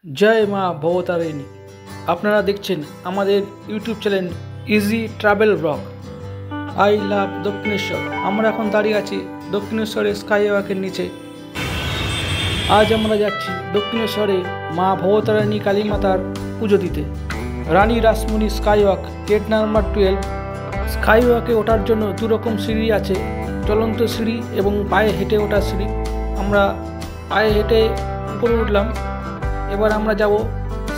জয় মা ভবতারিণী। আপনারা দেখছেন আমাদের YouTube channel easy travel blog. I love Dakshineswar. আমরা এখন দাঁড়িয়ে আছি দক্ষিণেশ্বরের স্কাইওয়াকের নিচে। আজ আমরা যাচ্ছি দক্ষিণেশ্বরে মা ভবতারিণী কালী মাতার পুজো দিতে। রানী রাসমণি স্কাইওয়াক, গেট নাম্বার 12। স্কাইওয়াকে ওঠার জন্য দুরকম সিঁড়ি আছে, চলন্ত সিঁড়ি এবং পায়ে হেঁটে ওঠার সিঁড়ি। আমরা পায়ে হেঁটে উপরে উঠলাম। এবার আমরা যাব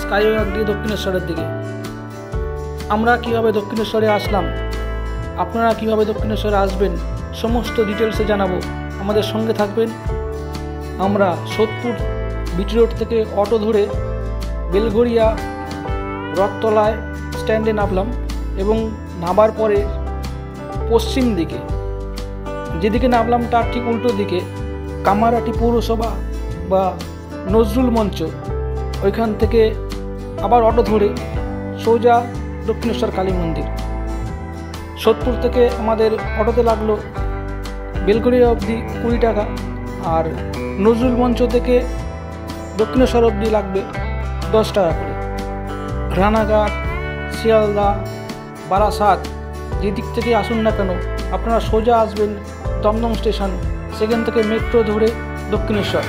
স্কাইওয়াক দিয়ে দক্ষিণেশ্বরের দিকে। আমরা কিভাবে দক্ষিণেশ্বরে আসলাম, আপনারা কিভাবে দক্ষিণেশ্বরে আসবেন, সমস্ত ডিটেলসে জানাবো। আমাদের সঙ্গে থাকবেন। আমরা সোদপুর বিটি রোড থেকে অটো ধরে বেলঘরিয়া রথতলায় স্ট্যান্ডে নামলাম এবং নামার পরে পশ্চিম দিকে যেদিকে নামলাম তার ঠিক উল্টো দিকে কামারহাটি পৌরসভা বা নজরুল মঞ্চ, ওইখান থেকে আবার অটো ধরে সোজা দক্ষিণেশ্বর কালী মন্দির। সোদপুর থেকে আমাদের অটোতে লাগলো বেলঘরিয়া অবধি 20 টাকা, আর নজরুল মঞ্চ থেকে দক্ষিণেশ্বর অবধি লাগবে 10 টাকা করে। রানাঘাট, শিয়ালদা, বারাসাত যেদিক থেকে আসুন না কেন, আপনারা সোজা আসবেন দমদম স্টেশন, সেখান থেকে মেট্রো ধরে দক্ষিণেশ্বর।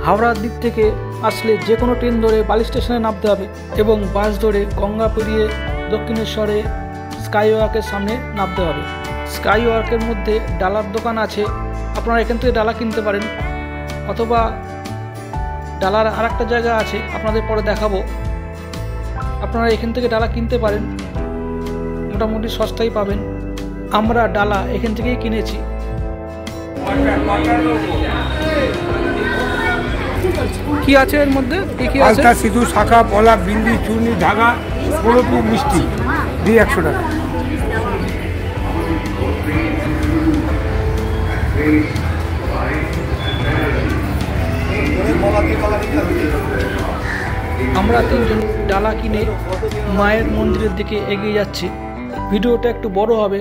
হাওড়ার দিক থেকে আসলে যে কোনো ট্রেন ধরে বালি স্টেশনে নামতে হবে এবং বাস ধরে গঙ্গা পেরিয়ে দক্ষিণেশ্বরে স্কাইওয়াকের সামনে নামতে হবে। স্কাইওয়াকের মধ্যে ডালার দোকান আছে, আপনারা এখান থেকে ডালা কিনতে পারেন, অথবা ডালার আর একটা জায়গা আছে আপনাদের পরে দেখাবো। আপনারা এখান থেকে ডালা কিনতে পারেন, মোটামুটি সস্তায় পাবেন। আমরা ডালা এখান থেকেই কিনেছি। কি আছে এর মধ্যে? কি আছে? সিধু, শাখা, পলা, বিন্দি, চূর্ণি, ধাগা, পুরোপুরি মিষ্টি দিয়ে 100 টাকা। আমরা 3 জন ডালা কিনে মায়ের মন্দিরের দিকে এগিয়ে যাচ্ছি। ভিডিওটা একটু বড় হবে।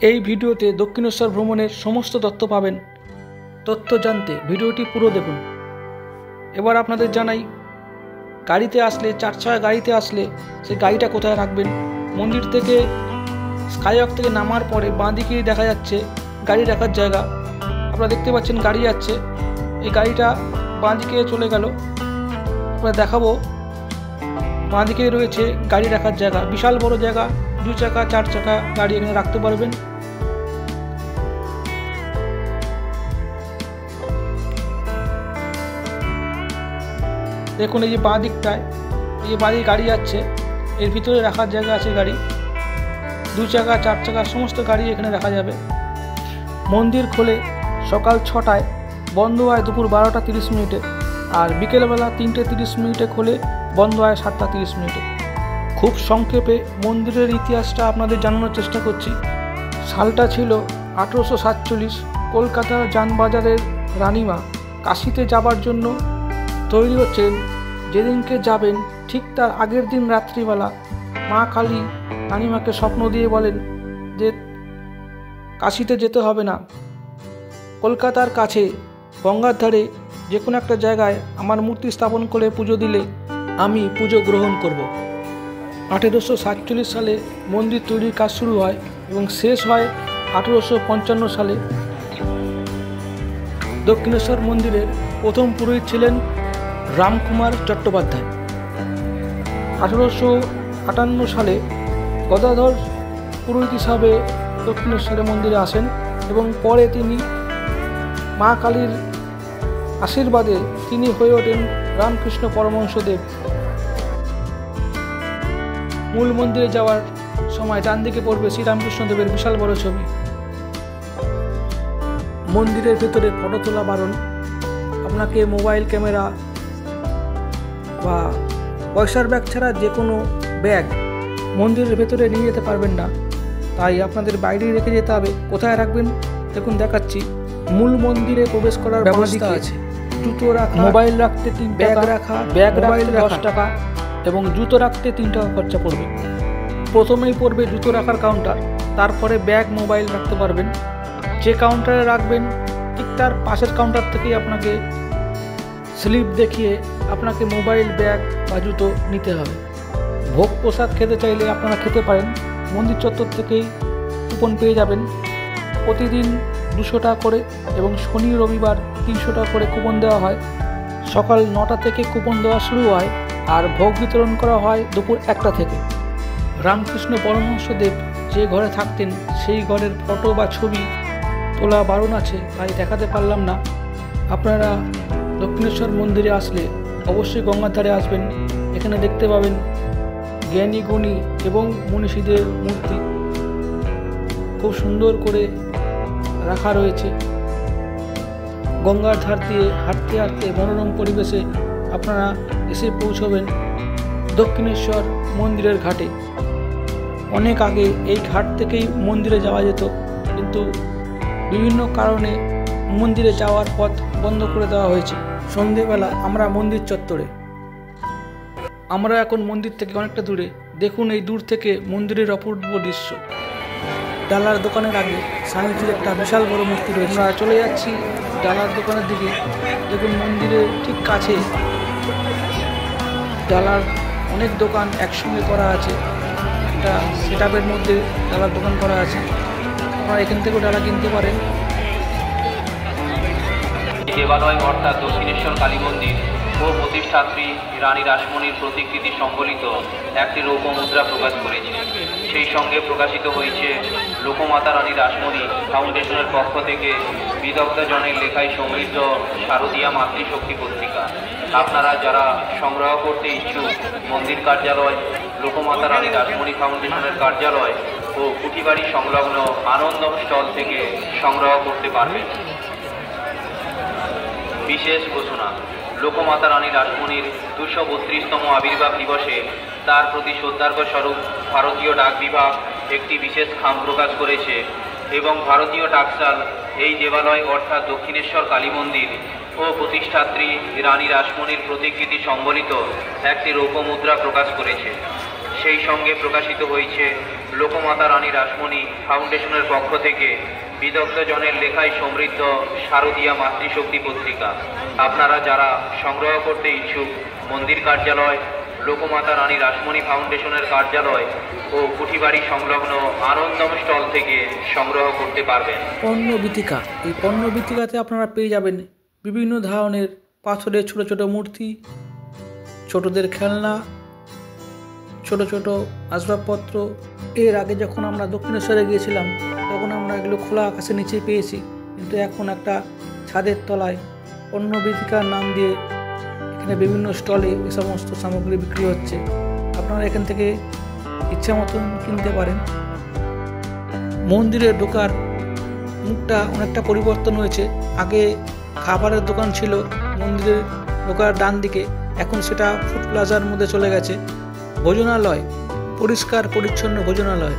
এই ভিডিওতে দক্ষিণেশ্বর ভ্রমণের সমস্ত তথ্য পাবেন। তথ্য জানতে ভিডিওটি পুরো দেখুন। এবার আপনাদের জানাই, গাড়িতে আসলে, 4 চাকা গাড়িতে আসলে সেই গাড়িটা কোথায় রাখবেন। মন্দির থেকে স্কাইওয়াক থেকে নামার পরে বাঁ দিকে দেখা যাচ্ছে গাড়ি রাখার জায়গা। আপনারা দেখতে পাচ্ছেন গাড়ি যাচ্ছে, এই গাড়িটা বাঁ দিকে চলে গেল। আপনারা দেখাবো, বাঁ দিকে রয়েছে গাড়ি রাখার জায়গা, বিশাল বড় জায়গা। 2 চাকা 4 চাকা গাড়ি এখানে রাখতে পারবেন। দেখুন এই যে বাঁ দিকটায়, এই যে বাঁ দিকে গাড়ি যাচ্ছে, এর ভিতরে রাখার জায়গা আছে গাড়ি। 2 চাকা 4 চাকা সমস্ত গাড়ি এখানে রাখা যাবে। মন্দির খোলে সকাল 6টায়, বন্ধ হয় দুপুর 12টা 30 মিনিটে, আর বিকেলবেলা 3টে 30 মিনিটে খোলে, বন্ধ হয় 7টা 30 মিনিটে। খুব সংক্ষেপে মন্দিরের ইতিহাসটা আপনাদের জানানোর চেষ্টা করছি। সালটা ছিল 1847। কলকাতার যানবাজারের রানীমা কাশিতে যাবার জন্য তৈরি হচ্ছেন। যেদিনকে যাবেন ঠিক তার আগের দিন রাত্রিবেলা মা কালী রানীমাকে স্বপ্ন দিয়ে বলেন যে কাশিতে যেতে হবে না, কলকাতার কাছে গঙ্গার ধারে যে কোনো একটা জায়গায় আমার মূর্তি স্থাপন করে পুজো দিলে আমি পুজো গ্রহণ করব। 1847 সালে মন্দির তৈরির কাজ শুরু হয় এবং শেষ হয় 1855 সালে। দক্ষিণেশ্বর মন্দিরের প্রথম পুরোহিত ছিলেন রামকুমার চট্টোপাধ্যায়। 1858 সালে গদাধর পুরোহিত হিসাবে দক্ষিণেশ্বরের মন্দিরে আসেন এবং পরে তিনি মা কালীর আশীর্বাদে তিনি হয়ে ওঠেন রামকৃষ্ণ পরমহংসদেব। মূল মন্দিরে যাওয়ার সময় ডান দিকে পড়বে শ্রীরামকৃষ্ণদেবের বিশাল বড় ছবি। মন্দিরের ভেতরে ফটো তোলা বারণ। আপনাকে মোবাইল ক্যামেরা বা পয়সার ব্যাগ ছাড়া যে কোনো ব্যাগ মন্দিরের ভেতরে নিয়ে যেতে পারবেন না, তাই আপনাদের বাইরেই রেখে যেতে হবে। কোথায় রাখবেন দেখুন দেখাচ্ছি। মূল মন্দিরে প্রবেশ করার ব্যবস্থা আছে। জুতো রাখা, মোবাইল রাখতে 3 টাকা, ব্যাগ রাখতে 10 টাকা এবং জুতো রাখতে 3 টাকা খরচা পড়বে। প্রথমেই পড়বে জুতো রাখার কাউন্টার, তারপরে ব্যাগ মোবাইল রাখতে পারবেন। যে কাউন্টারে রাখবেন ঠিক তার পাশের কাউন্টার থেকেই আপনাকে স্লিপ দেখিয়ে আপনাকে মোবাইল, ব্যাগ বা জুতো নিতে হবে। ভোগ প্রসাদ খেতে চাইলে আপনারা খেতে পারেন। মন্দির চত্বর থেকেই কুপন পেয়ে যাবেন। প্রতিদিন 200 টাকা করে এবং শনি রবিবার 300 টাকা করে কুপন দেওয়া হয়। সকাল 9টা থেকে কুপন দেওয়া শুরু হয় আর ভোগ বিতরণ করা হয় দুপুর 1টা থেকে। রামকৃষ্ণ পরমহংসদেব যে ঘরে থাকতেন সেই ঘরের ফটো বা ছবি তোলা বারণ আছে, তাই দেখাতে পারলাম না। আপনারা দক্ষিণেশ্বর মন্দিরে আসলে অবশ্যই গঙ্গার ধারে আসবেন। এখানে দেখতে পাবেন জ্ঞানী গুণী এবং মনীষীদের মূর্তি খুব সুন্দর করে রাখা রয়েছে। গঙ্গার ধার দিয়ে হাঁটতে হাঁটতে মনোরম পরিবেশে আপনারা এসে পৌঁছবেন দক্ষিণেশ্বর মন্দিরের ঘাটে। অনেক আগে এই ঘাট থেকেই মন্দিরে যাওয়া যেত, কিন্তু বিভিন্ন কারণে মন্দিরে যাওয়ার পথ বন্ধ করে দেওয়া হয়েছে। সন্ধেবেলা আমরা মন্দির চত্বরে। আমরা এখন মন্দির থেকে অনেকটা দূরে। দেখুন এই দূর থেকে মন্দিরের অপূর্ব দৃশ্য। ডালার দোকানের আগে স্বামীজির একটা বিশাল বড় মূর্তি রয়েছে। আমরা চলে যাচ্ছি ডালার দোকানের দিকে। দেখুন মন্দিরের ঠিক কাছে ডালার অনেক দোকান একসঙ্গে করা আছে। একটা সেটআপের মধ্যে ডালার দোকান করা আছে। আপনারা এখান থেকেও ডালা কিনতে পারেন। দেবালয় অর্থাৎ দক্ষিণেশ্বর কালী মন্দির ও প্রতিষ্ঠাত্রী রানী রাসমণির প্রতিকৃতি সম্বলিত একটি রৌপ্য মুদ্রা প্রকাশ করেছে। সেই সঙ্গে প্রকাশিত হয়েছে লোকমাতা রানী রাসমণি ফাউন্ডেশনের পক্ষ থেকে বিদগ্ধজনের লেখায় সমৃদ্ধ শারদীয়া মাতৃশক্তি পত্রিকা। আপনারা যারা সংগ্রহ করতে ইচ্ছুক মন্দির কার্যালয়, লোকমাতা রানী রাসমণি ফাউন্ডেশনের কার্যালয় ও কুঠিবাড়ি সংলগ্ন আনন্দম স্টল থেকে সংগ্রহ করতে পারবেন। বিশেষ ঘোষণা, লোকমাতা রানী রাসমণির 232তম আবির্ভাব দিবসে তার প্রতি শ্রদ্ধার্ঘ স্বরূপ ভারতীয় ডাক বিভাগ একটি বিশেষ খাম প্রকাশ করেছে এবং ভারতীয় ডাকশাল এই দেবালয় অর্থাৎ দক্ষিণেশ্বর কালী মন্দির ও প্রতিষ্ঠাত্রী রানী রাসমণির প্রতিকৃতি সম্বলিত একটি রৌপ্য মুদ্রা প্রকাশ করেছে। সেই সঙ্গে প্রকাশিত হয়েছে লোকমাতা রানী রাসমণি ফাউন্ডেশনের পক্ষ থেকে বিদগ্ধজনের লেখায় সমৃদ্ধ শারদীয়া মাতৃশক্তি পত্রিকা। আপনারা যারা সংগ্রহ করতে ইচ্ছুক মন্দির কার্যালয়, লোকমাতা রানী রাসমণি ফাউন্ডেশনের কার্যালয় ও কুঠিবাড়ি সংলগ্ন আনন্দম স্টল থেকে সংগ্রহ করতে পারবেন। পণ্য বিথিকা। এই পণ্য বিথিকাতে আপনারা পেয়ে যাবেন বিভিন্ন ধরনের পাথরের ছোট ছোট মূর্তি, ছোটদের খেলনা, ছোট ছোট আসবাবপত্র। এর আগে যখন আমরা দক্ষিণেশ্বরে গিয়েছিলাম তখন আমরা এগুলো খোলা আকাশের নিচে পেয়েছি, কিন্তু এখন একটা ছাদের তলায় পণ্য বিথিকার নাম দিয়ে এখানে বিভিন্ন স্টলে এই সমস্ত সামগ্রী বিক্রি হচ্ছে। আপনারা এখান থেকে ইচ্ছা মতন কিনতে পারেন। মন্দিরে ঢোকার মুখটা অনেকটা পরিবর্তন হয়েছে। আগে খাবারের দোকান ছিল মন্দিরের ঢোকার ডান দিকে, এখন সেটা ফুড প্লাজার মধ্যে চলে গেছে। ভোজনালয়, পরিষ্কার পরিচ্ছন্ন ভোজনালয়।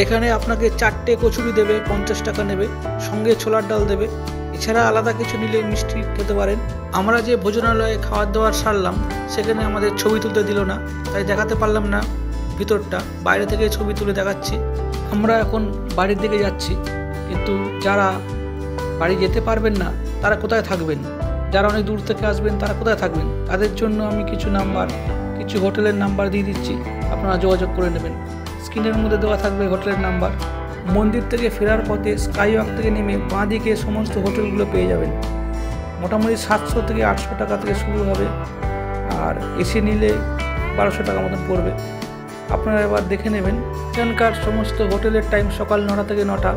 এখানে আপনাকে 4টে কচুরি দেবে, 50 টাকা নেবে, সঙ্গে ছোলার ডাল দেবে। এছাড়া আলাদা কিছু নিলে মিষ্টি খেতে পারেন। আমরা যে ভোজনালয়ে খাওয়ার দাওয়ার সারলাম সেখানে আমাদের ছবি তুলতে দিল না, তাই দেখাতে পারলাম না ভিতরটা। বাইরে থেকে ছবি তুলে দেখাচ্ছি। আমরা এখন বাড়ির দিকে যাচ্ছি, কিন্তু যারা বাড়ি যেতে পারবেন না তারা কোথায় থাকবেন, যারা অনেক দূর থেকে আসবেন তারা কোথায় থাকবেন, তাদের জন্য আমি কিছু হোটেলের নাম্বার দিয়ে দিচ্ছি। আপনারা যোগাযোগ করে নেবেন। স্ক্রিনের মধ্যে দেওয়া থাকবে হোটেলের নাম্বার। মন্দির থেকে ফেরার পথে স্কাইওয়াক থেকে নেমে বাঁ দিকে সমস্ত হোটেলগুলো পেয়ে যাবেন। মোটামুটি 700 থেকে 800 টাকা থেকে শুরু হবে, আর এসি নিলে 1200 টাকা মতন পড়বে। আপনারা এবার দেখে নেবেন। এখানকার সমস্ত হোটেলের টাইম সকাল 9টা থেকে 9টা।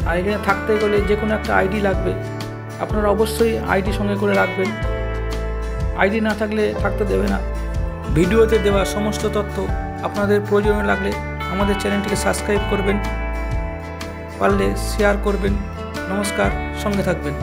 আর এখানে থাকতে গেলে যে কোনো একটা আইডি লাগবে। আপনারা অবশ্যই আইডি সঙ্গে করে রাখবেন, আইডি না থাকলে থাকতে দেবে না। ভিডিওতে দেওয়া সমস্ত তথ্য আপনাদের প্রয়োজন লাগলে আমাদের চ্যানেলটিকে সাবস্ক্রাইব করবেন, পারলে শেয়ার করবেন। নমস্কার, সঙ্গে থাকবেন।